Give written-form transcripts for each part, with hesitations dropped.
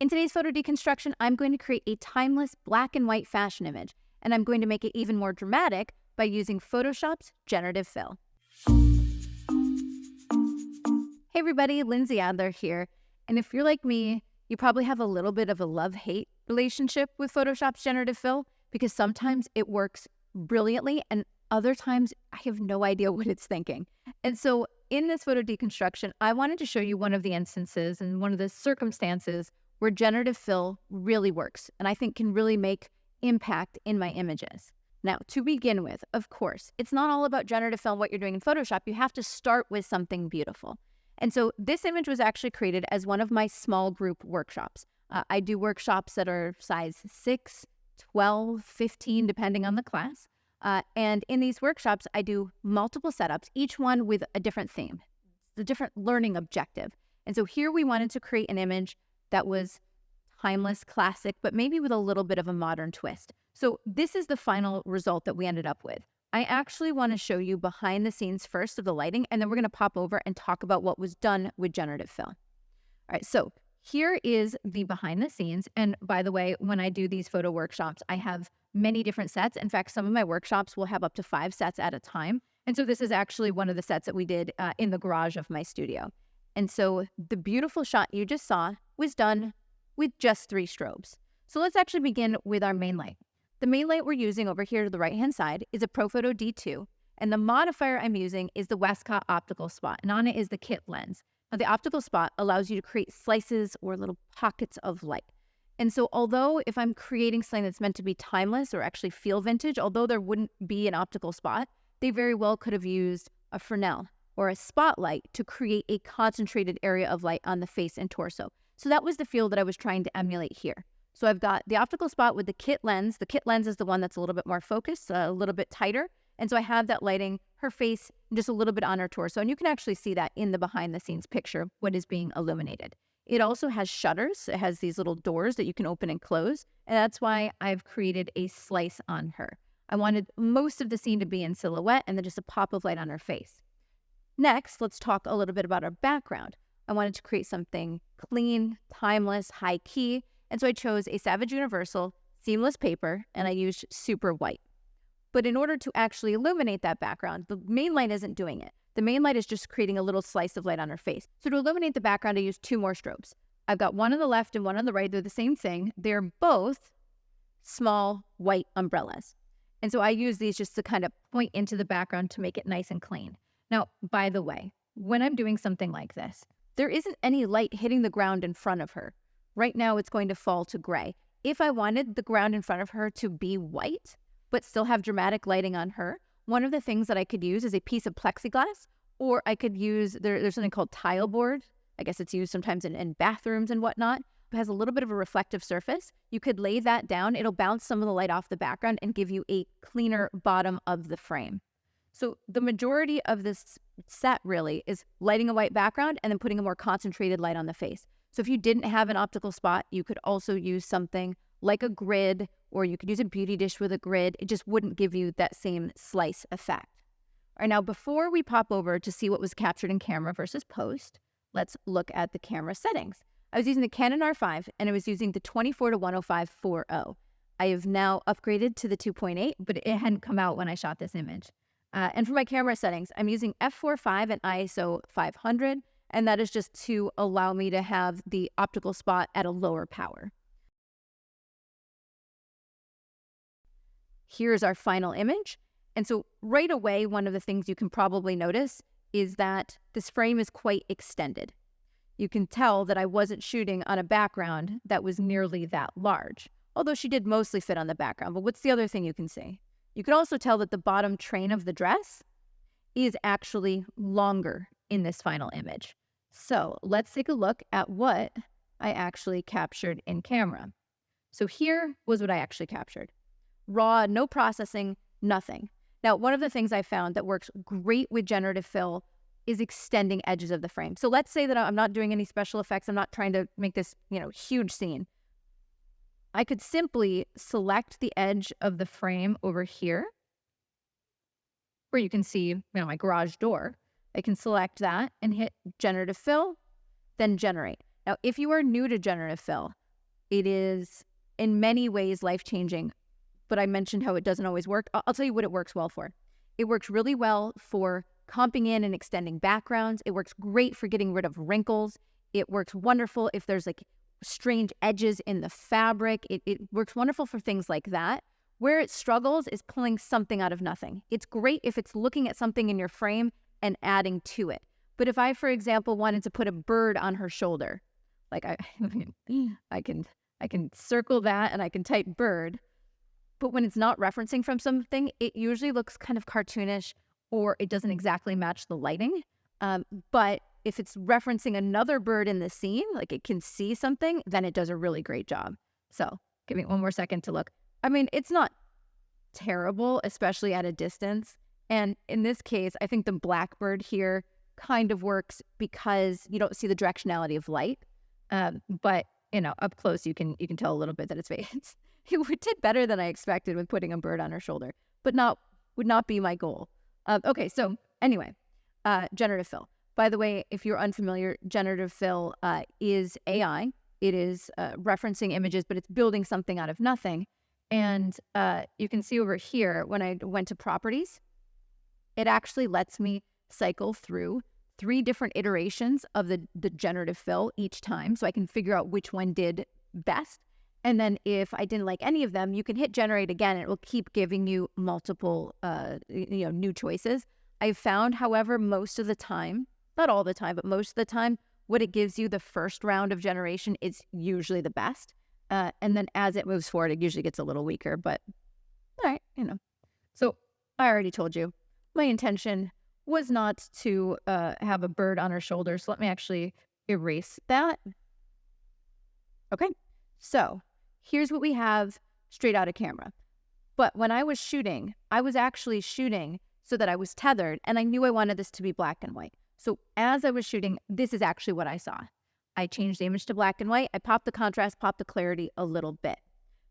In today's photo deconstruction, I'm going to create a timeless black and white fashion image, and I'm going to make it even more dramatic by using Photoshop's Generative Fill. Hey everybody, Lindsay Adler here, and if you're like me, you probably have a little bit of a love-hate relationship with Photoshop's Generative Fill because sometimes it works brilliantly and other times I have no idea what it's thinking. And so in this photo deconstruction, I wanted to show you one of the instances and one of the circumstances where Generative Fill really works and I think can really make impact in my images. Now, to begin with, of course, it's not all about Generative Fill and what you're doing in Photoshop. You have to start with something beautiful. And so this image was actually created as one of my small group workshops. I do workshops that are size 6, 12, 15, depending on the class. And in these workshops, I do multiple setups, each one with a different theme, a different learning objective. And so here we wanted to create an image that was timeless, classic, but maybe with a little bit of a modern twist. So this is the final result that we ended up with. I actually want to show you behind the scenes first of the lighting, and then we're going to pop over and talk about what was done with Generative Fill. All right, so here is the behind the scenes. And by the way, when I do these photo workshops, I have many different sets. In fact, some of my workshops will have up to 5 sets at a time. And so this is actually one of the sets that we did in the garage of my studio. And so the beautiful shot you just saw was done with just 3 strobes. So let's actually begin with our main light. The main light we're using over here to the right-hand side is a Profoto D2, and the modifier I'm using is the Westcott Optical spot, and on it is the kit lens. Now, the optical spot allows you to create slices or little pockets of light. And so although if I'm creating something that's meant to be timeless or actually feel vintage, although there wouldn't be an optical spot, they very well could have used a Fresnel or a spotlight to create a concentrated area of light on the face and torso. So that was the feel that I was trying to emulate here. So I've got the optical spot with the kit lens. The kit lens is the one that's a little bit more focused, a little bit tighter. And so I have that lighting her face just a little bit on her torso. And you can actually see that in the behind the scenes picture, what is being illuminated. It also has shutters. It has these little doors that you can open and close. And that's why I've created a slice on her. I wanted most of the scene to be in silhouette and then just a pop of light on her face. Next, let's talk a little bit about our background. I wanted to create something clean, timeless, high key. And so I chose a Savage Universal seamless paper and I used super white. But in order to actually illuminate that background, the main light isn't doing it. The main light is just creating a little slice of light on her face. So to illuminate the background, I used 2 more strobes. I've got one on the left and one on the right. They're the same thing. They're both small white umbrellas. And so I use these just to kind of point into the background to make it nice and clean. Now, by the way, when I'm doing something like this, there isn't any light hitting the ground in front of her. Right now, it's going to fall to gray. If I wanted the ground in front of her to be white, but still have dramatic lighting on her, one of the things that I could use is a piece of plexiglass, or I could use, there's something called tile board. I guess it's used sometimes in bathrooms and whatnot. It has a little bit of a reflective surface. You could lay that down. It'll bounce some of the light off the background and give you a cleaner bottom of the frame. So the majority of this set really is lighting a white background and then putting a more concentrated light on the face. So if you didn't have an optical spot, you could also use something like a grid, or you could use a beauty dish with a grid. It just wouldn't give you that same slice effect. All right, now before we pop over to see what was captured in camera versus post, let's look at the camera settings. I was using the Canon R5 and I was using the 24-105 4.0. I have now upgraded to the 2.8, but it hadn't come out when I shot this image. And for my camera settings, I'm using f4.5 and ISO 500. And that is just to allow me to have the optical spot at a lower power. Here's our final image. And so right away, one of the things you can probably notice is that this frame is quite extended. You can tell that I wasn't shooting on a background that was nearly that large, although she did mostly fit on the background. But what's the other thing you can see? You can also tell that the bottom train of the dress is actually longer in this final image. So let's take a look at what I actually captured in camera. So here was what I actually captured. Raw, no processing, nothing. Now, one of the things I found that works great with Generative Fill is extending edges of the frame. So let's say that I'm not doing any special effects. I'm not trying to make this, huge scene. I could simply select the edge of the frame over here, where you can see, my garage door. I can select that and hit Generative Fill, then Generate. Now, if you are new to Generative Fill, It is in many ways life-changing, but I mentioned how it doesn't always work. I'll tell you what it works well for. It works really well for comping in and extending backgrounds. It works great for getting rid of wrinkles. It works wonderful if there's like strange edges in the fabric. It works wonderful for things like that. Where it struggles is pulling something out of nothing. It's great if it's looking at something in your frame and adding to it. But if I, for example, wanted to put a bird on her shoulder, like I can circle that and I can type bird, but when it's not referencing from something, it usually looks kind of cartoonish or it doesn't exactly match the lighting. But if it's referencing another bird in the scene, like it can see something, then it does a really great job. So give me one more second to look. I mean, it's not terrible, especially at a distance. And in this case, I think the blackbird here kind of works because you don't see the directionality of light. But up close, you can tell a little bit that it's fake. It did better than I expected with putting a bird on her shoulder, but would not be my goal. Okay, so anyway, generative fill. By the way, if you're unfamiliar, generative fill is AI. It is referencing images, but it's building something out of nothing. And you can see over here, when I went to properties, it actually lets me cycle through 3 different iterations of the generative fill each time, so I can figure out which one did best. And then if I didn't like any of them, you can hit generate again, and it will keep giving you multiple new choices. I've found, however, most of the time, not all the time, but most of the time, what it gives you the first round of generation is usually the best. And then as it moves forward, it usually gets a little weaker, but all right, So I already told you, my intention was not to have a bird on her shoulder. So let me actually erase that. Okay, so here's what we have straight out of camera. But when I was shooting, I was actually shooting so that I was tethered, and I knew I wanted this to be black and white. So as I was shooting, this is actually what I saw. I changed the image to black and white. I popped the contrast, popped the clarity a little bit.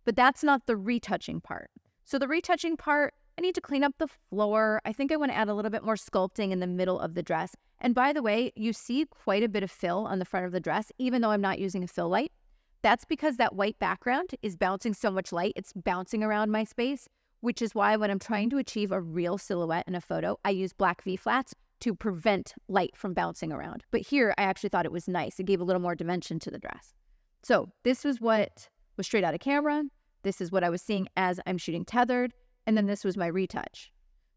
But that's not the retouching part. So the retouching part, I need to clean up the floor. I think I want to add a little bit more sculpting in the middle of the dress. And by the way, you see quite a bit of fill on the front of the dress, even though I'm not using a fill light. That's because that white background is bouncing so much light. It's bouncing around my space, which is why when I'm trying to achieve a real silhouette in a photo, I use black V-flats to prevent light from bouncing around. But here, I actually thought it was nice. It gave a little more dimension to the dress. So this was what was straight out of camera. This is what I was seeing as I'm shooting tethered. And then this was my retouch.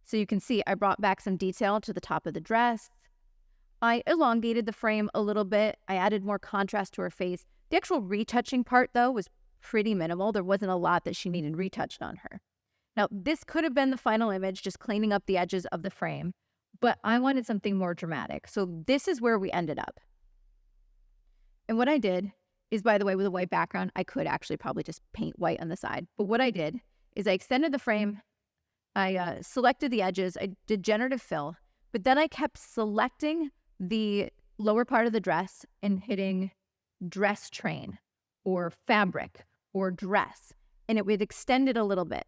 So you can see I brought back some detail to the top of the dress. I elongated the frame a little bit. I added more contrast to her face. The actual retouching part, though, was pretty minimal. There wasn't a lot that she needed retouched on her. Now, this could have been the final image, just cleaning up the edges of the frame. But I wanted something more dramatic. So this is where we ended up. And what I did is, by the way, with a white background, I could actually probably just paint white on the side. But what I did is I extended the frame. I selected the edges. I did generative fill. But then I kept selecting the lower part of the dress and hitting dress train or fabric or dress. And it would extend it a little bit.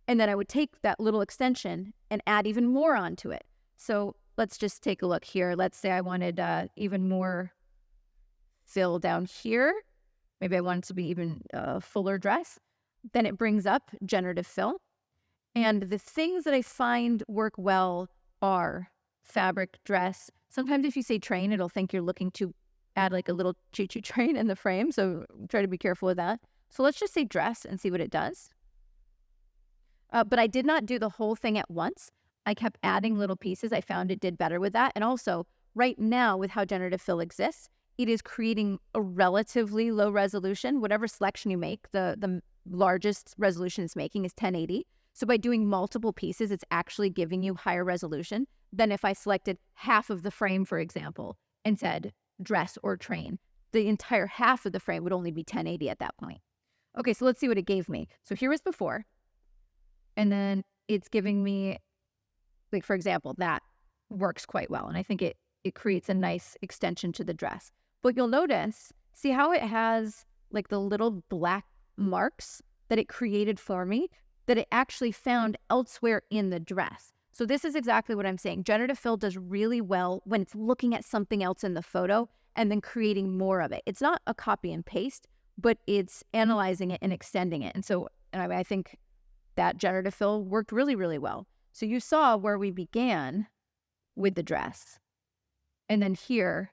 And then I would take that little extension and add even more onto it. So let's just take a look here. Let's say I wanted even more fill down here. Maybe I want it to be even a fuller dress. Then it brings up generative fill. And the things that I find work well are fabric, dress. Sometimes if you say train, it'll think you're looking to add like a little choo-choo train in the frame. So try to be careful with that. So let's just say dress and see what it does. But I did not do the whole thing at once. I kept adding little pieces. I found it did better with that. And also, right now, with how generative fill exists, it is creating a relatively low resolution. Whatever selection you make, the largest resolution it's making is 1080. So by doing multiple pieces, it's actually giving you higher resolution than if I selected half of the frame, for example, and said dress or train. The entire half of the frame would only be 1080 at that point. Okay, so let's see what it gave me. So here was before. And then it's giving me, like, for example, that works quite well. And I think it creates a nice extension to the dress. But you'll notice, see how it has like the little black marks that it created for me that it actually found elsewhere in the dress. So this is exactly what I'm saying. Generative fill does really well when it's looking at something else in the photo and then creating more of it. It's not a copy and paste, but it's analyzing it and extending it. And so I think that generative fill worked really, really well. So you saw where we began with the dress. And then here,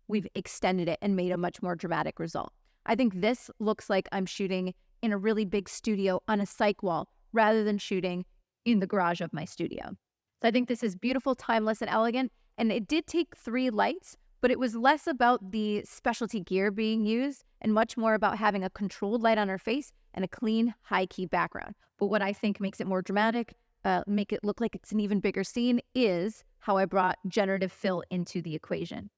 we've extended it and made a much more dramatic result. I think this looks like I'm shooting in a really big studio on a cyc wall rather than shooting in the garage of my studio. So I think this is beautiful, timeless, and elegant. And it did take 3 lights, but it was less about the specialty gear being used and much more about having a controlled light on our face and a clean, high-key background. But what I think makes it more dramatic, make it look like it's an even bigger scene, is how I brought generative fill into the equation.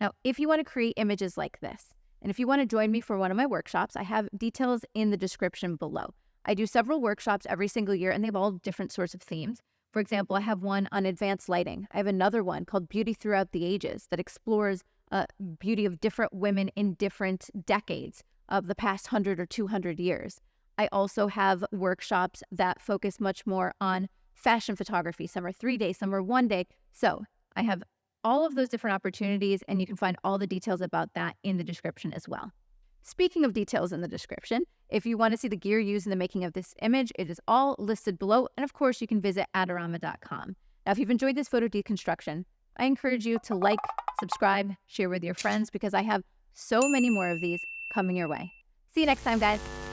Now, if you want to create images like this, and if you want to join me for one of my workshops, I have details in the description below. I do several workshops every single year, and they have all different sorts of themes. For example, I have one on advanced lighting. I have another one called Beauty Throughout the Ages that explores beauty of different women in different decades of the past 100 or 200 years. I also have workshops that focus much more on fashion photography. Some are 3 days, some are 1 day. So I have all of those different opportunities, and you can find all the details about that in the description as well. Speaking of details in the description, if you want to see the gear used in the making of this image, it is all listed below. And of course, you can visit adorama.com. Now, if you've enjoyed this photo deconstruction, I encourage you to like, subscribe, share with your friends, because I have so many more of these coming your way. See you next time, guys.